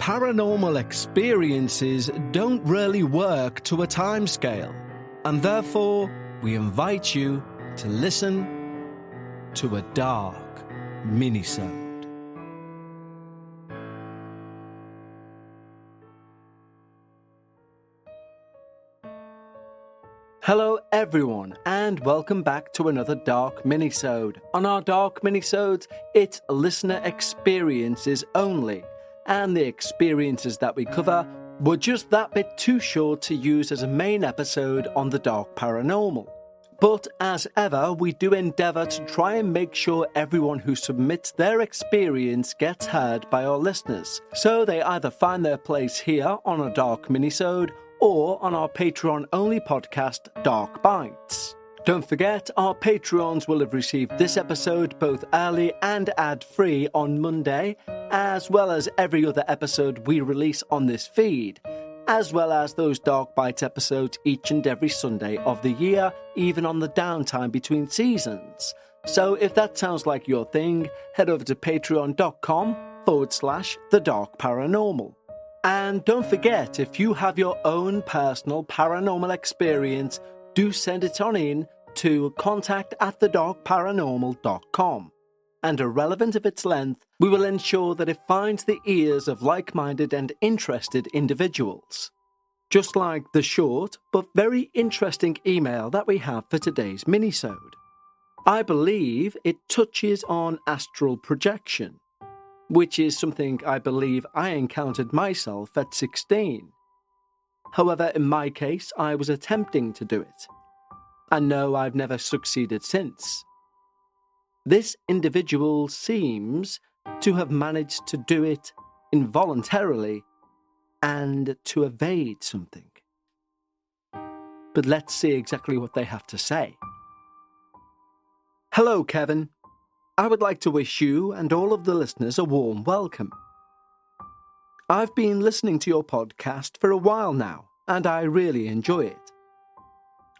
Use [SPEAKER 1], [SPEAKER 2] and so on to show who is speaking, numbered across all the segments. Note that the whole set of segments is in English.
[SPEAKER 1] Paranormal experiences don't really work to a timescale, and therefore we invite you to listen to a dark minisode. Hello everyone, and welcome back to another Dark Minisode. On our Dark Minisodes, it's listener experiences only, and the experiences that we cover were just that bit too short to use as a main episode on the Dark Paranormal. But as ever, we do endeavour to try and make sure everyone who submits their experience gets heard by our listeners, so they either find their place here on a Dark Minisode or on our Patreon-only podcast, Dark Bites. Don't forget, our Patreons will have received this episode both early and ad-free on Monday, as well as every other episode we release on this feed, as well as those Dark Bites episodes each and every Sunday of the year, even on the downtime between seasons. So if that sounds like your thing, head over to patreon.com/The Dark Paranormal. And don't forget, if you have your own personal paranormal experience, do send it on in to contact@thedarkparanormal.com. And irrelevant of its length, we will ensure that it finds the ears of like-minded and interested individuals. Just like the short but very interesting email that we have for today's minisode. I believe it touches on astral projection, which is something I believe I encountered myself at 16. However, in my case, I was attempting to do it. And no, I've never succeeded since. This individual seems to have managed to do it involuntarily and to evade something. But let's see exactly what they have to say. Hello, Kevin. I would like to wish you and all of the listeners a warm welcome. I've been listening to your podcast for a while now, and I really enjoy it.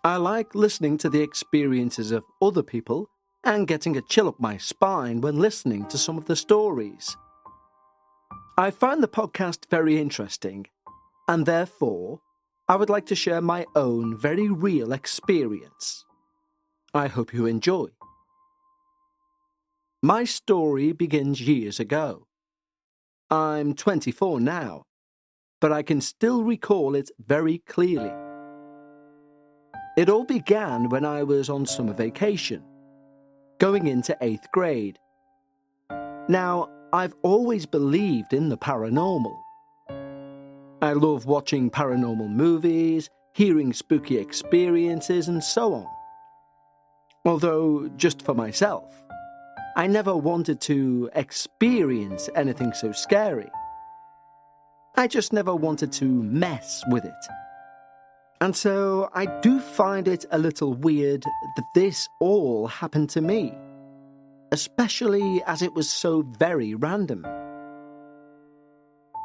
[SPEAKER 1] I like listening to the experiences of other people and getting a chill up my spine when listening to some of the stories. I find the podcast very interesting, and therefore, I would like to share my own very real experience. I hope you enjoy. My story begins years ago. I'm 24 now, but I can still recall it very clearly. It all began when I was on summer vacation, going into 8th grade. Now, I've always believed in the paranormal. I love watching paranormal movies, hearing spooky experiences, and so on. Although, just for myself, I never wanted to experience anything so scary. I just never wanted to mess with it. And so I do find it a little weird that this all happened to me, especially as it was so very random.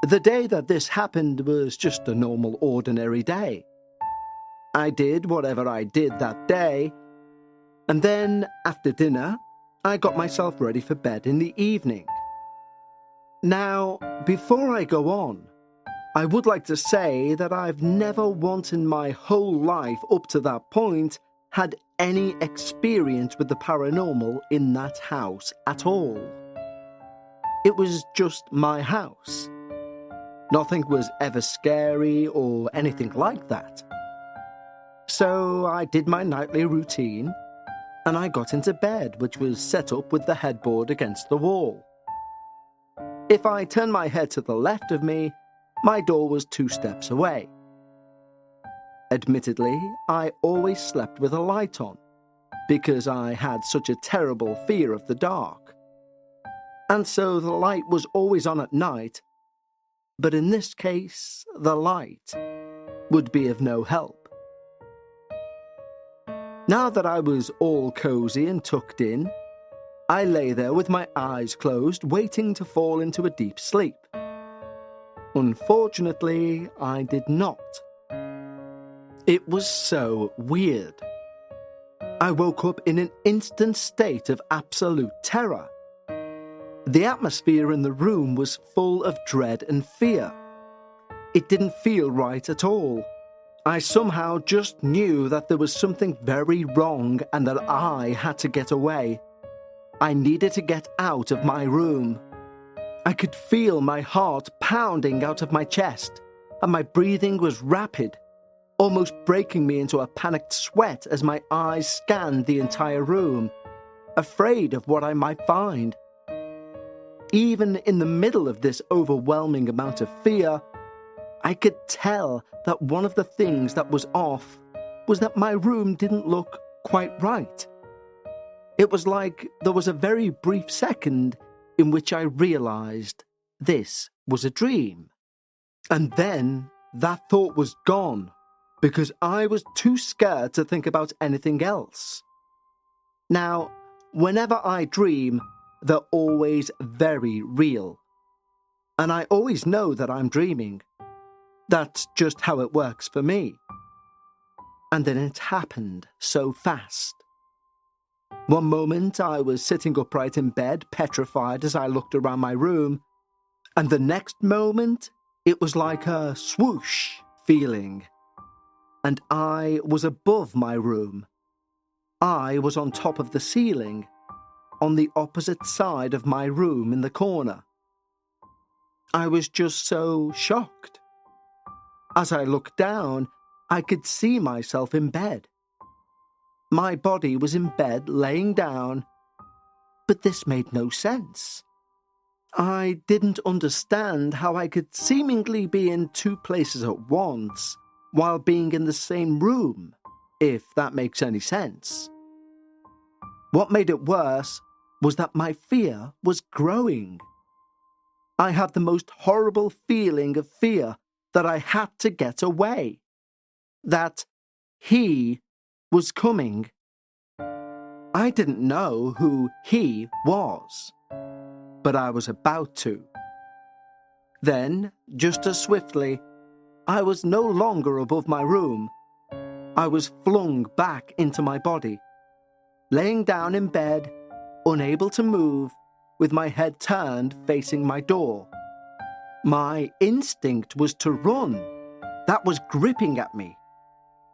[SPEAKER 1] The day that this happened was just a normal, ordinary day. I did whatever I did that day, and then after dinner, I got myself ready for bed in the evening. Now, before I go on, I would like to say that I've never once in my whole life up to that point had any experience with the paranormal in that house at all. It was just my house. Nothing was ever scary or anything like that. So I did my nightly routine, and I got into bed, which was set up with the headboard against the wall. If I turned my head to the left of me, my door was 2 steps away. Admittedly, I always slept with a light on, because I had such a terrible fear of the dark. And so the light was always on at night, but in this case, the light would be of no help. Now that I was all cozy and tucked in, I lay there with my eyes closed, waiting to fall into a deep sleep. Unfortunately, I did not. It was so weird. I woke up in an instant state of absolute terror. The atmosphere in the room was full of dread and fear. It didn't feel right at all. I somehow just knew that there was something very wrong and that I had to get away. I needed to get out of my room. I could feel my heart pounding out of my chest, and my breathing was rapid, almost breaking me into a panicked sweat as my eyes scanned the entire room, afraid of what I might find. Even in the middle of this overwhelming amount of fear, I could tell that one of the things that was off was that my room didn't look quite right. It was like there was a very brief second in which I realized this was a dream. And then that thought was gone because I was too scared to think about anything else. Now, whenever I dream, they're always very real. And I always know that I'm dreaming. That's just how it works for me. And then it happened so fast. One moment I was sitting upright in bed, petrified as I looked around my room, and the next moment it was like a swoosh feeling. And I was above my room. I was on top of the ceiling, on the opposite side of my room in the corner. I was just so shocked. As I looked down, I could see myself in bed. My body was in bed, laying down, but this made no sense. I didn't understand how I could seemingly be in two places at once while being in the same room, if that makes any sense. What made it worse was that my fear was growing. I had the most horrible feeling of fear that I had to get away, that he was coming. I didn't know who he was, but I was about to. Then, just as swiftly, I was no longer above my room. I was flung back into my body, laying down in bed, unable to move, with my head turned facing my door. My instinct was to run. That was gripping at me.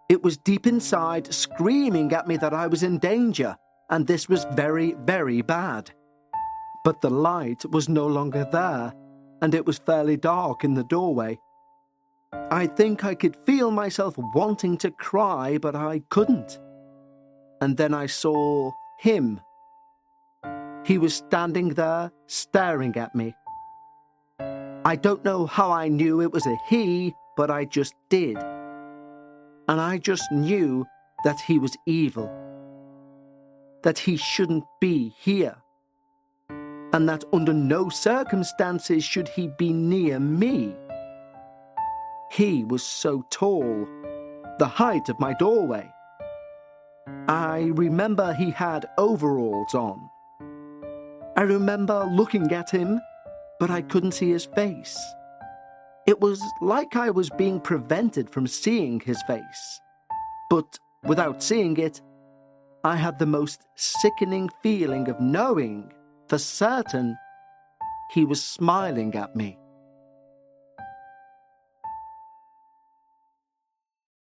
[SPEAKER 1] It was deep inside, screaming at me that I was in danger, and this was very, very bad. But the light was no longer there, and it was fairly dark in the doorway. I think I could feel myself wanting to cry, but I couldn't. And then I saw him. He was standing there, staring at me. I don't know how I knew it was a he, but I just did. And I just knew that he was evil. That he shouldn't be here. And that under no circumstances should he be near me. He was so tall, the height of my doorway. I remember he had overalls on. I remember looking at him, but I couldn't see his face. It was like I was being prevented from seeing his face. But without seeing it, I had the most sickening feeling of knowing, for certain, he was smiling at me.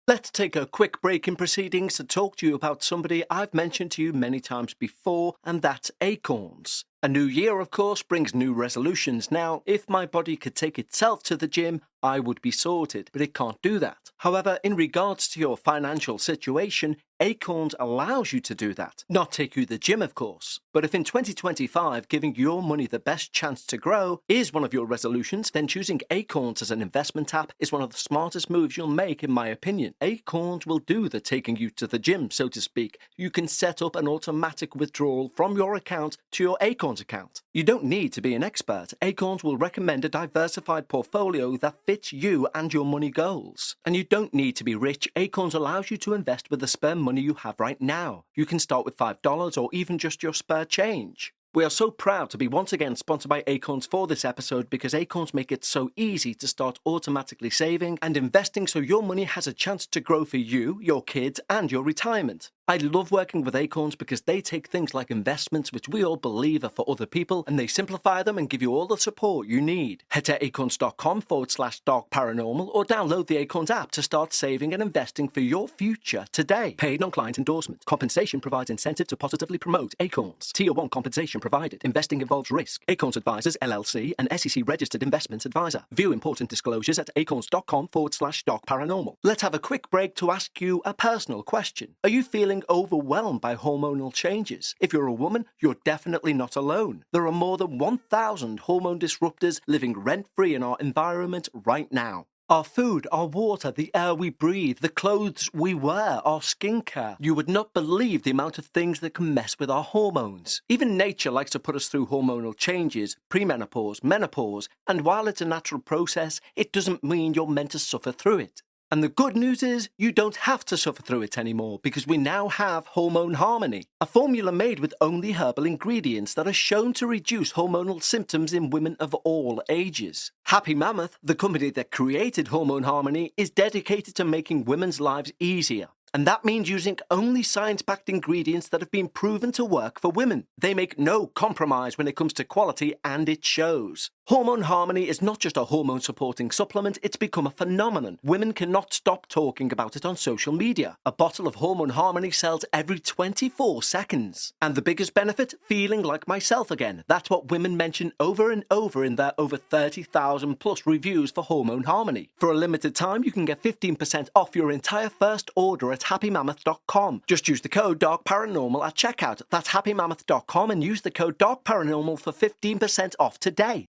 [SPEAKER 1] Let's take a quick break in proceedings to talk to you about somebody I've mentioned to you many times before, and that's acorns. A new year, of course, brings new resolutions. Now, if my body could take itself to the gym, I would be sorted, but it can't do that. However, in regards to your financial situation, Acorns allows you to do that. Not take you to the gym, of course. But if in 2025, giving your money the best chance to grow is one of your resolutions, then choosing Acorns as an investment app is one of the smartest moves you'll make, in my opinion. Acorns will do the taking you to the gym, so to speak. You can set up an automatic withdrawal from your account to your Acorns account. You don't need to be an expert. Acorns will recommend a diversified portfolio that fits you and your money goals. And you don't need to be rich. Acorns allows you to invest with the spare money you have right now. You can start with $5 or even just your spare change. We are so proud to be once again sponsored by Acorns for this episode, because Acorns make it so easy to start automatically saving and investing so your money has a chance to grow for you, your kids, and your retirement. I love working with Acorns because they take things like investments, which we all believe are for other people, and they simplify them and give you all the support you need. Head to acorns.com/dark paranormal or download the Acorns app to start saving and investing for your future today. Paid non-client endorsement. Compensation provides incentive to positively promote Acorns. Tier 1 compensation provided. Investing involves risk. Acorns Advisors, LLC, an SEC registered investment advisor. View important disclosures at acorns.com/dark paranormal. Let's have a quick break to ask you a personal question. Are you feeling overwhelmed by hormonal changes? If you're a woman, you're definitely not alone. There are more than 1,000 hormone disruptors living rent-free in our environment right now. Our food, our water, the air we breathe, the clothes we wear, our skincare. You would not believe the amount of things that can mess with our hormones. Even nature likes to put us through hormonal changes, premenopause, menopause, and while it's a natural process, it doesn't mean you're meant to suffer through it. And the good news is, you don't have to suffer through it anymore because we now have Hormone Harmony, a formula made with only herbal ingredients that are shown to reduce hormonal symptoms in women of all ages. Happy Mammoth, the company that created Hormone Harmony, is dedicated to making women's lives easier. And that means using only science-backed ingredients that have been proven to work for women. They make no compromise when it comes to quality, and it shows. Hormone Harmony is not just a hormone-supporting supplement, it's become a phenomenon. Women cannot stop talking about it on social media. A bottle of Hormone Harmony sells every 24 seconds. And the biggest benefit? Feeling like myself again. That's what women mention over and over in their over 30,000 plus reviews for Hormone Harmony. For a limited time, you can get 15% off your entire first order at happymammoth.com. Just use the code Dark Paranormal at checkout. That's happymammoth.com and use the code Dark Paranormal for 15% off today.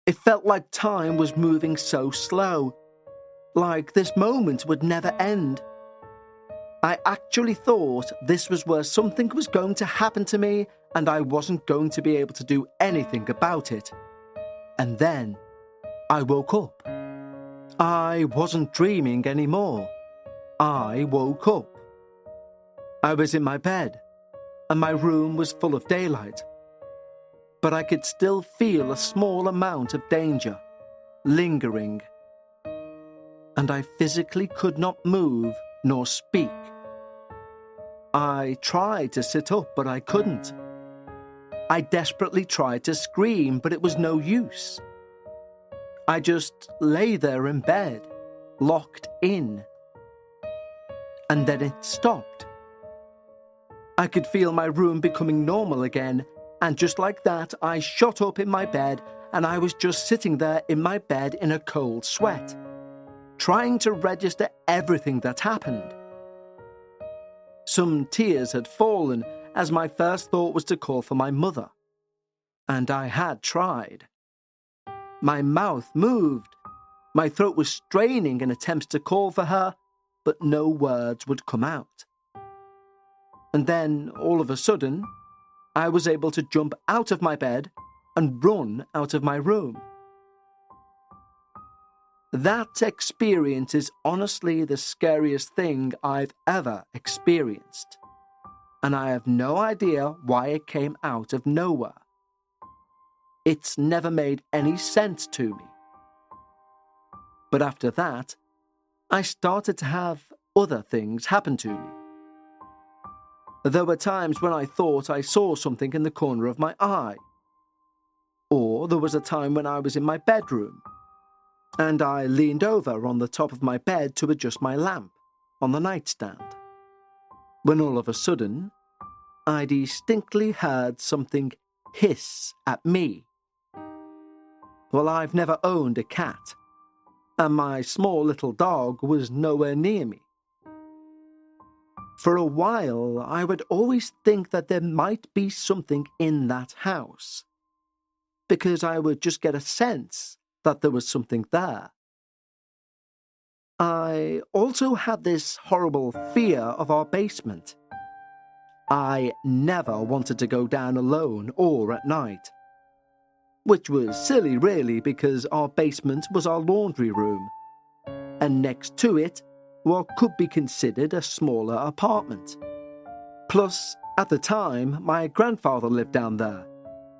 [SPEAKER 1] It felt like time was moving so slow, like this moment would never end. I actually thought this was where something was going to happen to me and I wasn't going to be able to do anything about it. And then I woke up. I wasn't dreaming anymore. I woke up. I was in my bed, and my room was full of daylight. But I could still feel a small amount of danger, lingering. And I physically could not move nor speak. I tried to sit up, but I couldn't. I desperately tried to scream, but it was no use. I just lay there in bed, locked in. And then it stopped. I could feel my room becoming normal again, and just like that, I shot up in my bed, and I was just sitting there in my bed in a cold sweat, trying to register everything that happened. Some tears had fallen, as my first thought was to call for my mother. And I had tried. My mouth moved. My throat was straining in attempts to call for her, but no words would come out. And then, all of a sudden, I was able to jump out of my bed and run out of my room. That experience is honestly the scariest thing I've ever experienced. And I have no idea why it came out of nowhere. It's never made any sense to me. But after that, I started to have other things happen to me. There were times when I thought I saw something in the corner of my eye. Or there was a time when I was in my bedroom, and I leaned over on the top of my bed to adjust my lamp on the nightstand, when all of a sudden, I distinctly heard something hiss at me. Well, I've never owned a cat, and my small little dog was nowhere near me. For a while, I would always think that there might be something in that house, because I would just get a sense that there was something there. I also had this horrible fear of our basement. I never wanted to go down alone or at night, which was silly really because our basement was our laundry room, and next to it, what could be considered a smaller apartment. Plus, at the time, my grandfather lived down there,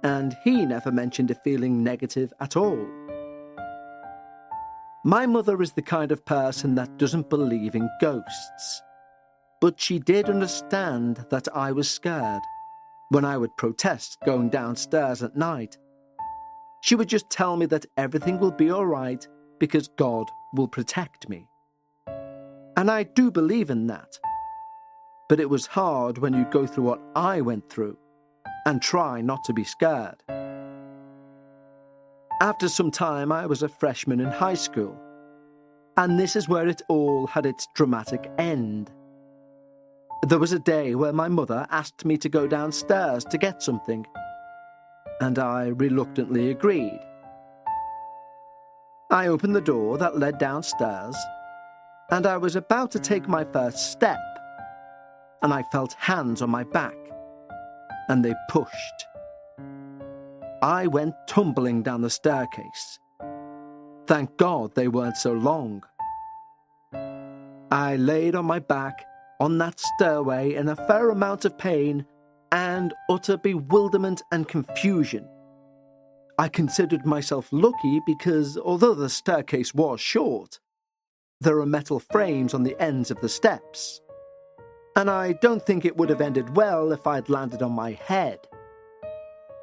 [SPEAKER 1] and he never mentioned a feeling negative at all. My mother is the kind of person that doesn't believe in ghosts. but she did understand that I was scared when I would protest going downstairs at night. She would just tell me that everything will be all right because God will protect me. And I do believe in that. But it was hard when you go through what I went through and try not to be scared. After some time, I was a freshman in high school, and this is where it all had its dramatic end. There was a day where my mother asked me to go downstairs to get something, and I reluctantly agreed. I opened the door that led downstairs, and I was about to take my first step, and I felt hands on my back, and they pushed. I went tumbling down the staircase. Thank God they weren't so long. I laid on my back on that stairway in a fair amount of pain and utter bewilderment and confusion. I considered myself lucky because, although the staircase was short, there were metal frames on the ends of the steps, and I don't think it would have ended well if I'd landed on my head.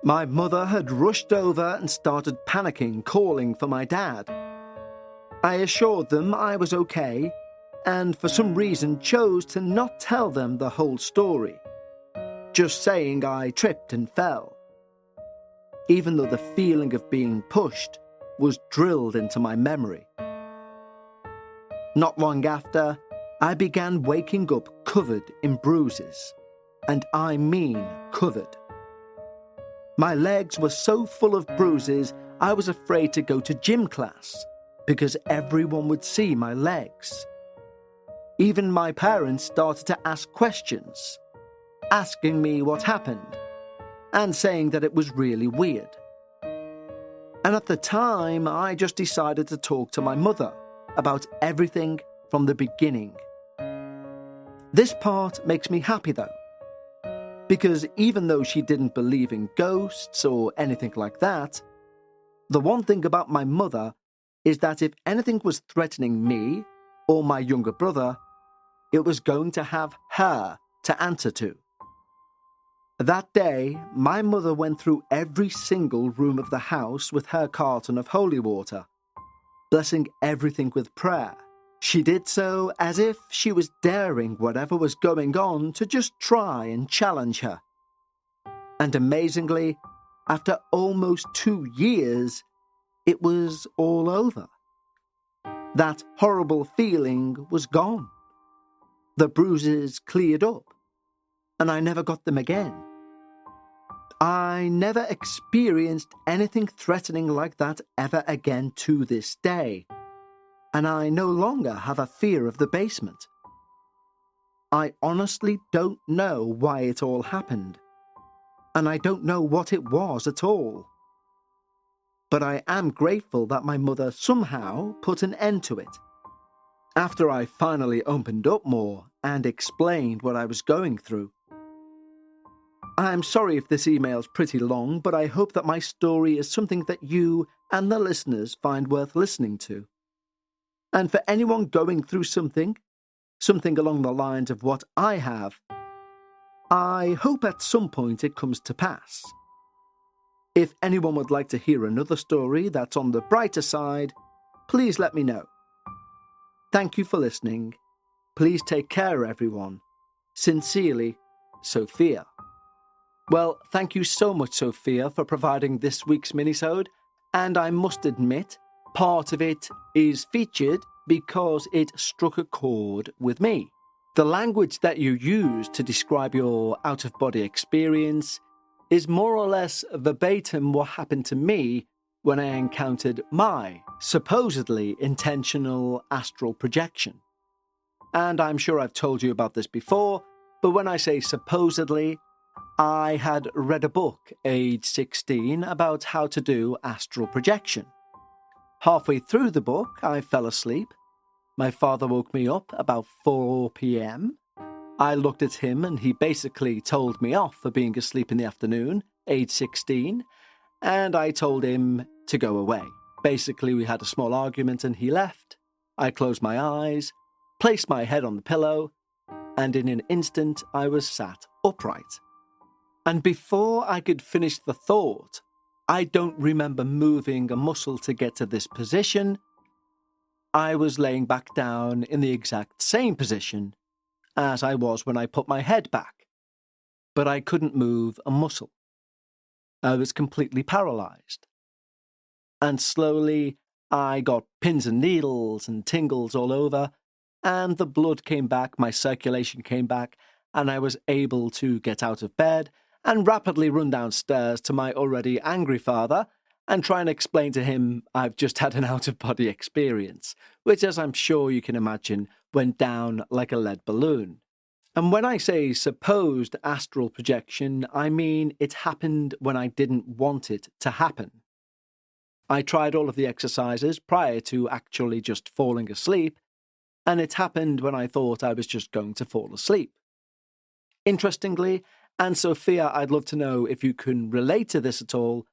[SPEAKER 1] My mother had rushed over and started panicking, calling for my dad. I assured them I was okay, and for some reason chose to not tell them the whole story, just saying I tripped and fell, even though the feeling of being pushed was drilled into my memory. Not long after, I began waking up covered in bruises, and I mean covered. My legs were so full of bruises, I was afraid to go to gym class because everyone would see my legs. Even my parents started to ask questions, asking me what happened, and saying that it was really weird. And at the time, I just decided to talk to my mother about everything from the beginning. This part makes me happy though, because even though she didn't believe in ghosts or anything like that, the one thing about my mother is that if anything was threatening me or my younger brother, it was going to have her to answer to. That day, my mother went through every single room of the house with her carton of holy water, blessing everything with prayer. She did so as if she was daring whatever was going on to just try and challenge her. And amazingly, after almost 2 years, it was all over. That horrible feeling was gone. The bruises cleared up, and I never got them again. I never experienced anything threatening like that ever again to this day, and I no longer have a fear of the basement. I honestly don't know why it all happened, and I don't know what it was at all. But I am grateful that my mother somehow put an end to it. After I finally opened up more and explained what I was going through. I'm sorry if this email's pretty long, but I hope that my story is something that you and the listeners find worth listening to. And for anyone going through something along the lines of what I have, I hope at some point it comes to pass. If anyone would like to hear another story that's on the brighter side, please let me know. Thank you for listening. Please take care, everyone. Sincerely, Sophia. Well, thank you so much, Sophia, for providing this week's minisode, and I must admit, part of it is featured because it struck a chord with me. The language that you use to describe your out-of-body experience is more or less verbatim what happened to me when I encountered my supposedly intentional astral projection. And I'm sure I've told you about this before, but when I say supposedly, I had read a book, age 16, about how to do astral projection. Halfway through the book, I fell asleep. My father woke me up about 4 p.m. I looked at him and he basically told me off for being asleep in the afternoon, age 16, and I told him to go away. Basically, we had a small argument and he left. I closed my eyes, placed my head on the pillow, and in an instant I was sat upright. And before I could finish the thought, I don't remember moving a muscle to get to this position. I was laying back down in the exact same position as I was when I put my head back, but I couldn't move a muscle. I was completely paralyzed. And slowly I got pins and needles and tingles all over, and the blood came back, my circulation came back, and I was able to get out of bed and rapidly run downstairs to my already angry father and try and explain to him I've just had an out-of-body experience, which, as I'm sure you can imagine, went down like a lead balloon. And when I say supposed astral projection, I mean it happened when I didn't want it to happen. I tried all of the exercises prior to actually just falling asleep, and it happened when I thought I was just going to fall asleep. Interestingly, and Sophia, I'd love to know if you can relate to this at all,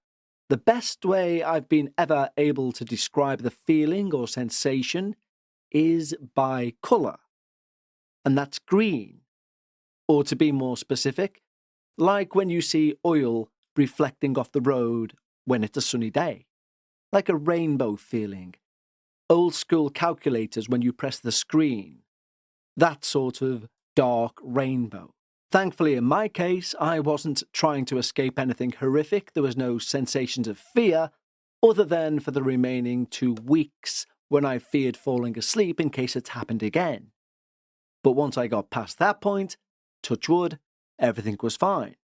[SPEAKER 1] the best way I've been ever able to describe the feeling or sensation is by colour, and that's green. Or to be more specific, like when you see oil reflecting off the road when it's a sunny day. Like a rainbow feeling. Old school calculators when you press the screen. That sort of dark rainbow. Thankfully, in my case, I wasn't trying to escape anything horrific. There was no sensations of fear, other than for the remaining 2 weeks when I feared falling asleep in case it happened again. But once I got past that point, touch wood, everything was fine.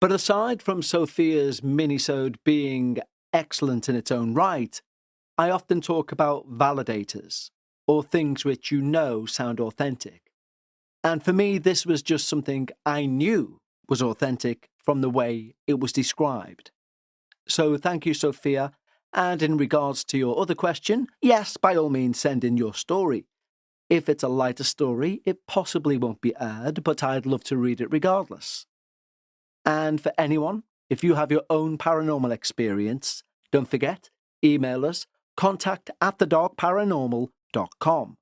[SPEAKER 1] But aside from Sophia's Minisode being excellent in its own right, I often talk about validators, or things which you know sound authentic. And for me, this was just something I knew was authentic from the way it was described. So thank you, Sophia. And in regards to your other question, yes, by all means, send in your story. If it's a lighter story, it possibly won't be aired, but I'd love to read it regardless. And for anyone, if you have your own paranormal experience, don't forget, email us, contact@thedarkparanormal.com.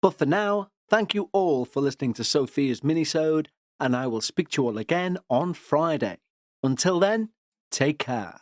[SPEAKER 1] But for now, thank you all for listening to Sophia's Minisode, and I will speak to you all again on Friday. Until then, take care.